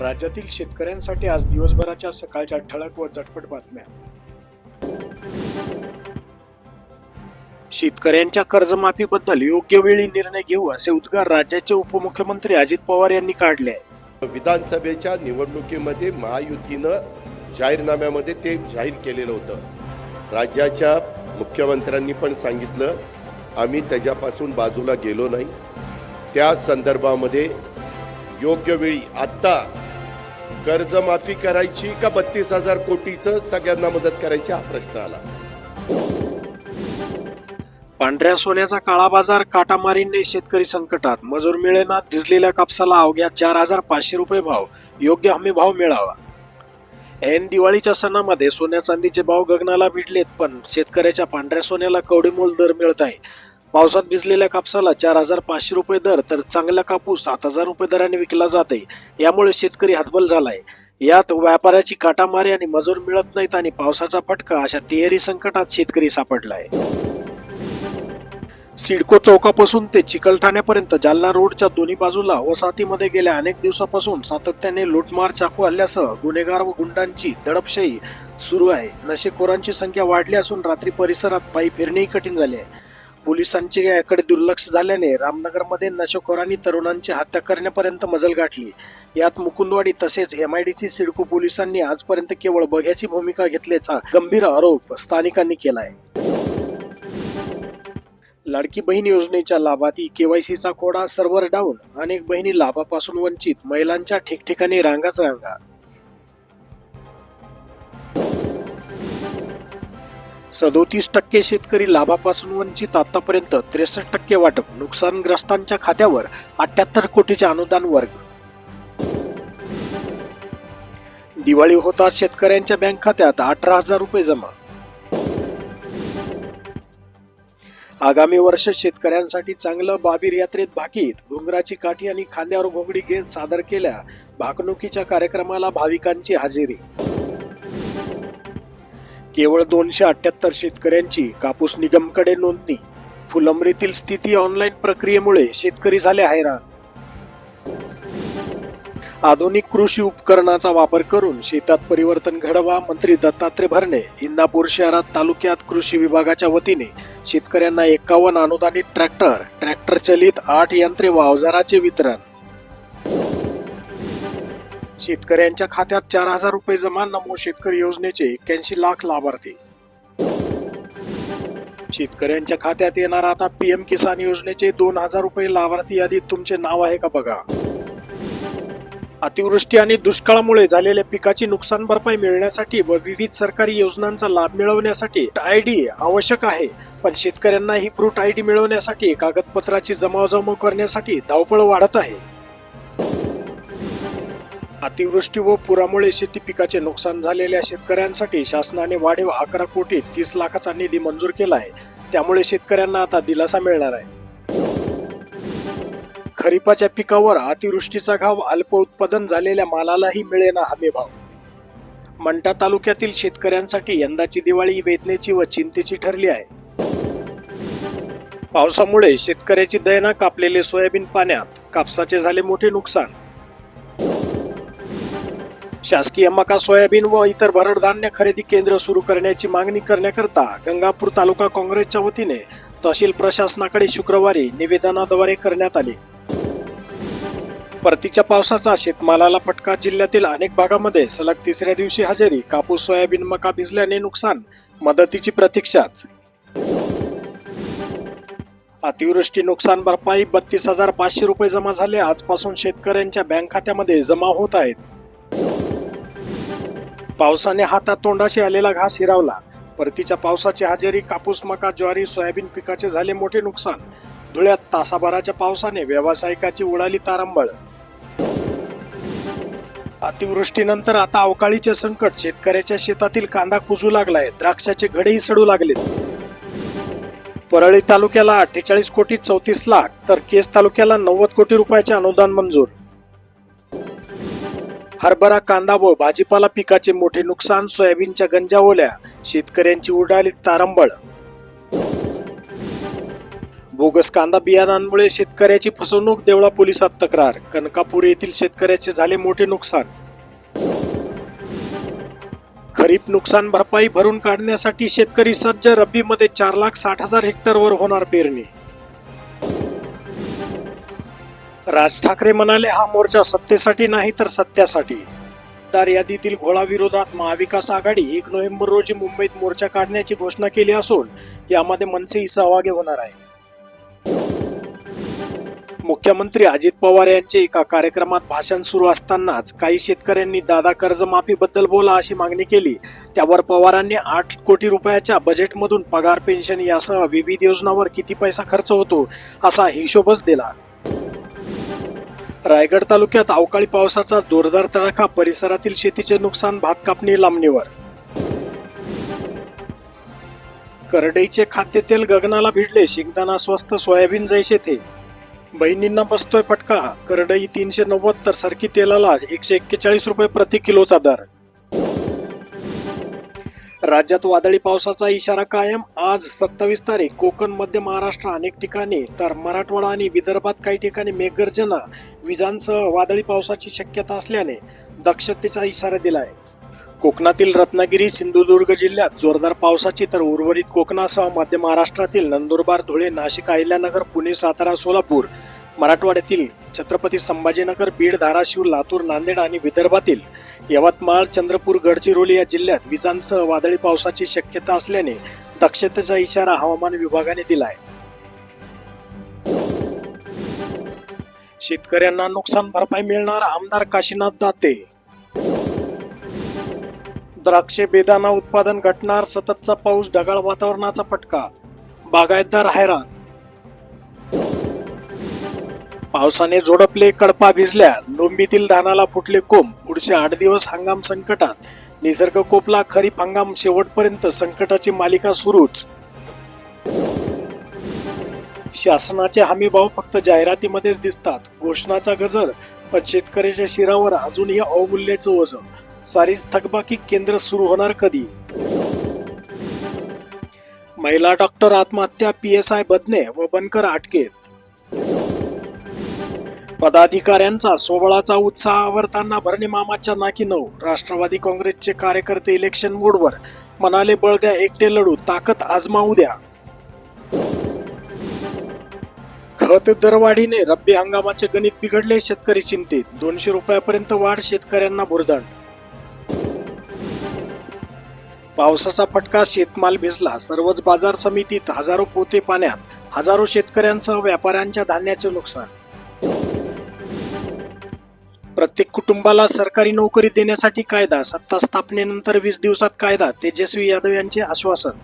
राज्यातील शेतकऱ्यांसाठी आज दिवसभराच्या सकाळच्या ठळक व झटपट बातम्या. शेतकऱ्यांच्या कर्जमाफीबद्दल योग्य वेळी निर्णय घेऊ असे उद्गार राज्याचे उपमुख्यमंत्री अजित पवार यांनी काढले आहे. विधानसभेच्या निवडणुकीमध्ये महायुतीनं जाहीरनाम्यामध्ये ते जाहीर केलेलं होतं. राज्याच्या मुख्यमंत्र्यांनी पण सांगितलं, आम्ही त्याच्यापासून बाजूला गेलो नाही. त्या संदर्भामध्ये योग्य वेळी आत्ता कर्जमाफी करायची का 32,000 कोटीचं सगळ्यांना मदत करायची हा प्रश्न आला. पांढऱ्या सोन्याचा काळा बाजार काटामारीने शेतकरी संकटात. मजूर मिळेनात. भिजलेल्या कापसाला अवघ्या 4,500 रुपये भाव. योग्य हमी भाव मिळावा. ऐन दिवाळीच्या सणामध्ये सोन्या चांदीचे भाव गगनाला भिडलेत, पण शेतकऱ्याच्या पांढऱ्या सोन्याला कवडीमोल दर मिळत आहे. पावसात भिजलेल्या कापसाला 4,500 रुपये दर, तर चांगला कापूस 7,000 रुपये दराने विकला जात आहे. यामुळे शेतकरी हतबल झालाय. यात व्यापाऱ्याची काटामारी आणि मजूर मिळत नाहीत आणि पावसाचा फटका, अशा तिहेरी संकटात शेतकरी सापडलाय. सिडको चौकापासून ते चिकलठाण्यापर्यंत जालना रोडच्या दोन्ही बाजूला वसाहतीमध्ये गेल्या अनेक दिवसापासून सातत्याने लूटमार, चाकू हल्ल्यासह गुन्हेगार व गुंडांची दडपशाही सुरू आहे. नशेखोरांची संख्या वाढली असून रात्री परिसरात पायी फिरणेही कठीण झाले आहे. पोलिसांचे याकडे दुर्लक्ष झाल्याने रामनगरमध्ये नशेखोरांनी तरुणांची हत्या करण्यापर्यंत मजल गाठली. यात मुकुंदवाडी तसेच MIDC सिडको पोलिसांनी आजपर्यंत केवळ बघ्याची भूमिका घेतल्याचा गंभीर आरोप स्थानिकांनी केला आहे. लाडकी बहीण योजनेच्या लाभार्थी KYCचा खोडा, सर्व्हर डाऊन. अनेक बहिणी लाभापासून वंचित. महिलांच्या ठिकठिकाणी रांगाच रांगा. 37% शेतकरी लाभापासून वंचित. आतापर्यंत 63% वाटप. नुकसानग्रस्तांच्या खात्यावर 78 कोटीचे अनुदान वर्ग. दिवाळी होताच शेतकऱ्यांच्या बँक खात्यात 18,000 रुपये जमा. आगामी वर्ष शेतकऱ्यांसाठी चांगलं. बाबीर यात्रेत भाकीत. घुंगराची काठी आणि खांद्यावर घोंगडी घेत सादर केल्या भाकणुकीच्या कार्यक्रमाला भाविकांची हजेरी. केवळ 278 शेतकऱ्यांची कापूस निगमकडे नोंदणी. फुलंब्रीतील स्थिती. ऑनलाईन प्रक्रियेमुळे शेतकरी झाले हैराण. आधुनिक कृषी उपकरणाचा वापर करून शेतात परिवर्तन घडवा. मंत्री दत्तात्रय भरणे. इंदापूर शहरात तालुक्यात कृषी विभागाच्या वतीने शेतकऱ्यांना 51 अनुदानित ट्रॅक्टर चलित 8 यंत्रे व अवजाराचे वितरण. शेतकऱ्यांच्या खात्यात 4,000 रुपये जमा. नमो शेतकरी योजनेचे 81 लाख लाभार्थी. शेतकऱ्यांच्या खात्यात येणार आता PM किसान योजनेचे 2,000 रुपये. लाभार्थी यादीत तुमचे नाव आहे का बघा. अतिवृष्टी आणि दुष्काळामुळे झालेल्या पिकाची नुकसान भरपाई मिळण्यासाठी व विविध सरकारी योजनांचा लाभ मिळवण्यासाठी ID आवश्यक आहे. पण शेतकऱ्यांना ही फ्रूट ID मिळवण्यासाठी कागदपत्राची जमावजमा करण्यासाठी धावपळ वाढत आहे. अतिवृष्टी व पुरामुळे शेती पिकाचे नुकसान झालेल्या शेतकऱ्यांसाठी शासनाने वाढीव 11 कोटी 30 लाखाचा निधी मंजूर केला आहे. त्यामुळे शेतकऱ्यांना आता दिलासा मिळणार आहे. खरीपाच्या पिकावर अतिवृष्टीचा घाव. अल्प उत्पादन झालेल्या मालालाही मिळेना हमी भाव. मंठा तालुक्यातील शेतकऱ्यांसाठी यंदाची दिवाळी वेदनेची व चिंतेची ठरली आहे. पावसामुळे शेतकऱ्याची दैना. कापलेले सोयाबीन पाण्यात. कापसाचे झाले मोठे नुकसान. शासकीय मका, सोयाबीन व इतर भरड धान्य खरेदी केंद्र सुरू करण्याची मागणी करण्याकरता गंगापूर तालुका काँग्रेसच्या वतीने तहसील प्रशासनाकडे शुक्रवारी निवेदनाद्वारे करण्यात आले. परतीच्या पावसाचा शेतमालाला फटका. जिल्ह्यातील अनेक भागामध्ये सलग 3ऱ्या दिवशी हजेरी. कापूस, सोयाबीन, मका भिजल्याने नुकसान. मदतीची प्रतीक्षाच. अतिवृष्टी नुकसान भरपाई 32,500 रुपये जमा झाले. आजपासून शेतकऱ्यांच्या बँक खात्यामध्ये जमा होत आहेत. पावसाने हातात तोंडाशी आलेला घास हिरावला. परतीच्या पावसाची हजेरी. कापूस, मका, ज्वारी, सोयाबीन पिकाचे झाले मोठे नुकसान. धुळ्यात तासाभराच्या पावसाने व्यावसायिकाची उडाली तारंबळ. अतिवृष्टीनंतर आता अवकाळीचे संकट. शेतकऱ्याच्या शेतातील कांदा कुजू लागलाय. द्राक्षाचे घडेही सडू लागलेत. परळी तालुक्याला 48 कोटी 34 लाख तर केज तालुक्याला 90 कोटी रुपयाचे अनुदान मंजूर. हरभरा, कांदा व भाजीपाला पिकाचे मोठे नुकसान. सोयाबीनच्या गंजा ओल्या. शेतकऱ्यांची उडाली तारंबळ. बोगस कांदा बियाणांमुळे शेतकऱ्याची फसवणूक, देवळा पोलिसात तक्रार. कनकापूर येथील शेतकऱ्याचे झाले मोठे नुकसान. खरीप नुकसान भरपाई भरून काढण्यासाठी शेतकरी सज्ज. रब्बीमध्ये 4,60,000 हेक्टरवर होणार पेरणी. राज ठाकरे म्हणाले, हा मोर्चा सत्तेसाठी नाही तर सत्यासाठी. मतदार यादीतील घोळाविरोधात महाविकास आघाडी 1 नोव्हेंबर रोजी मुंबईत मोर्चा काढण्याची घोषणा केली असून यामध्ये मनसेही सहभागी होणार आहे. मुख्यमंत्री अजित पवार यांचे एका कार्यक्रमात भाषण सुरू असतानाच काही शेतकऱ्यांनी दादा कर्जमाफीबद्दल बोला अशी मागणी केली. त्यावर पवारांनी 8 कोटी रुपयाच्या बजेटमधून पगार, पेन्शन यासह विविध योजनांवर किती पैसा खर्च होतो असा हिशोबच दिला. रायगड तालुक्यात अवकाळी पावसाचा जोरदार तडाखा, परिसरातील शेतीचे नुकसान, भात कापणी लांबणीवर. करडईचे खाद्यतेल गगनाला भिडले, शेंगदाणा स्वस्त, सोयाबीन जैसे थे. बहिणींना बसतोय फटका, करडई 390 तर सरकी तेलाला 141 रुपये प्रति किलोचा दर. राज्यात वादळी पावसाचा इशारा कायम. आज 27 तारीख. कोकण, मध्य महाराष्ट्र अनेक ठिकाणी तर मराठवाडा आणि विदर्भात काही ठिकाणी मेघगर्जना, विजांसह वादळी पावसाची शक्यता असल्याने दक्षतेचा इशारा दिलाय. कोकणातील रत्नागिरी, सिंधुदुर्ग जिल्ह्यात जोरदार पावसाची तर उर्वरित कोकणासह मध्य महाराष्ट्रातील नंदुरबार, धुळे, नाशिक, अहिल्यानगर, पुणे, सातारा, सोलापूर, मराठवाड्यातील छत्रपती संभाजीनगर, बीड, धाराशिव, लातूर, नांदेड आणि विदर्भातील यवतमाळ, चंद्रपूर, गडचिरोली या जिल्ह्यात विजांसह वादळी पावसाची शक्यता असल्याने दक्षतेचा इशारा हवामान विभागाने दिलाय. शेतकऱ्यांना नुकसान भरपाई मिळणार, आमदार काशीनाथ दाते. द्राक्षे, बेदाणा उत्पादन घटणार, सततचा पाऊस, ढगाळ वातावरणाचा फटका, बागायतदार हैराण. पावसाने झोडपले, कडपा भिजल्या, लोंबीतील धानाला फुटले कोंब. पुढचे 8 दिवस हंगाम संकटात. निसर्ग कोपला, खरीप हंगाम शेवटपर्यंत संकटाची मालिका सुरूच. शासनाचे हमीभाव फक्त जाहिरातीमध्येच दिसतात. घोषणाचा गजर, पण शेतकऱ्याच्या शिरावर अजूनही अवमूल्याचं ओझं. सारीच थकबाकी. केंद्र सुरू होणार कधी? महिला डॉक्टर आत्महत्या, PSI बदने व बनकर अटकेत. पदाधिकाऱ्यांचा सोहळाचा उत्साह आवरताना भरणे मामाच्या नाकी नऊ. राष्ट्रवादी काँग्रेसचे कार्यकर्ते इलेक्शन मोडवर. म्हणाले, बळ द्या, एकटे लढू, ताकद आजमावू द्या. खत दरवाढीने रब्बी हंगामाचे गणित बिघडले, शेतकरी चिंतित. 200 रुपयापर्यंत वाढ, शेतकऱ्यांना भुर्दंड. पावसाचा फटका, शेतमाल भिजला. सर्वच बाजार समितीत हजारो पोते पाण्यात. हजारो शेतकऱ्यांसह व्यापाऱ्यांच्या धान्याचे नुकसान. प्रत्येक कुटुंबाला सरकारी नोकरी देण्यासाठी कायदा. सत्ता स्थापनेनंतर 20 दिवसात कायदा. तेजस्वी यादव यांचे आश्वासन.